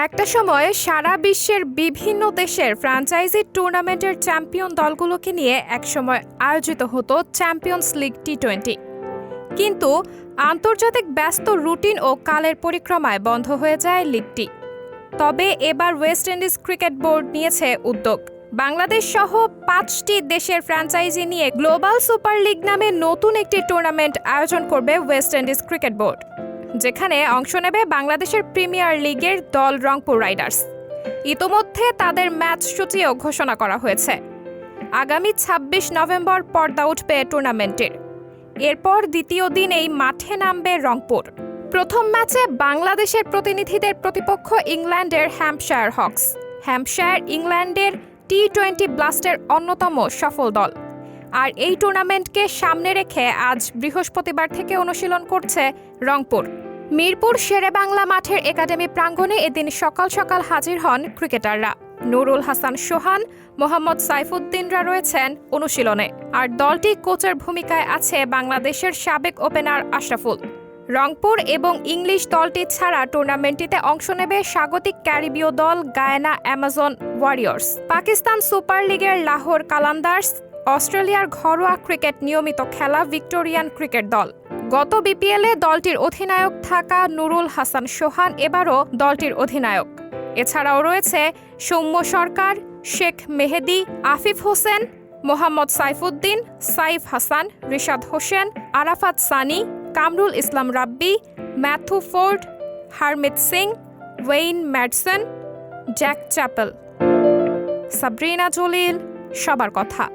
একটা সময় সারা বিশ্বের বিভিন্ন দেশের ফ্র্যাঞ্চাইজি টুর্নামেন্টের চ্যাম্পিয়ন দলগুলোকে নিয়ে একসময় আয়োজিত হতো চ্যাম্পিয়ন্স লিগ টি-20। কিন্তু আন্তর্জাতিক ব্যস্ত রুটিন ও কালের পরিক্রমায় বন্ধ হয়ে যায় লিগটি। তবে এবার ওয়েস্ট ইন্ডিজ ক্রিকেট বোর্ড নিয়েছে উদ্যোগ। বাংলাদেশ সহ 5টি দেশের ফ্র্যাঞ্চাইজি নিয়ে গ্লোবাল সুপার লিগ নামে নতুন একটি টুর্নামেন্ট আয়োজন করবে ওয়েস্ট ইন্ডিজ ক্রিকেট বোর্ড, যেখানে অংশ নেবে বাংলাদেশের প্রিমিয়ার লিগের দল রংপুর রাইডার্স। ইতোমধ্যে তাদের ম্যাচ সূচিও ঘোষণা করা হয়েছে। আগামী ২৬ নভেম্বর পর্দা উঠবে টুর্নামেন্টের। এরপর দ্বিতীয় দিন এই মাঠে নামবে রংপুর। প্রথম ম্যাচে বাংলাদেশের প্রতিনিধিদের প্রতিপক্ষ ইংল্যান্ডের হ্যাম্পশায়ার হকস। হ্যাম্পশায়ার ইংল্যান্ডের টি-20 ব্লাস্টের অন্যতম সফল দল। আর এই টুর্নামেন্টকে সামনে রেখে আজ বৃহস্পতিবার থেকে অনুশীলন করছে রংপুর। মিরপুর শেরেবাংলা মাঠের একাডেমি প্রাঙ্গণে এদিন সকাল সকাল হাজির হন ক্রিকেটাররা। নুরুল হাসান সোহান, মোহাম্মদ সাইফুদ্দিনরা রয়েছেন অনুশীলনে। আর দলটি কোচের ভূমিকায় আছে বাংলাদেশের সাবেক ওপেনার আশরাফুল। রংপুর এবং ইংলিশ দলটি ছাড়া টুর্নামেন্টটিতে অংশ নেবে স্বাগতিক ক্যারিবীয় দল Guyana Amazon Warriors, Pakistan super লিগের লাহোর কালান্দার্স, অস্ট্রেলিয়ার ঘরোয়া ক্রিকেট নিয়মিত খেলা ভিক্টোরিয়ান ক্রিকেট দল। গত বিপিএলে দলটির অধিনায়ক থাকা নুরুল হাসান সোহান এবারও দলটির অধিনায়ক। এছাড়াও রয়েছে Soumya Sarkar, Sheikh Mehedi, Afif Hossain, Mohammad Saifuddin, Saif Hasan, Rishad Hossain, Arafat Sunny, Kamrul Islam Rabbi, Matthew Ford, Harmeet Singh, Wayne Madsen, Jack Chapel. Sabrina Jalil, সবার কথা।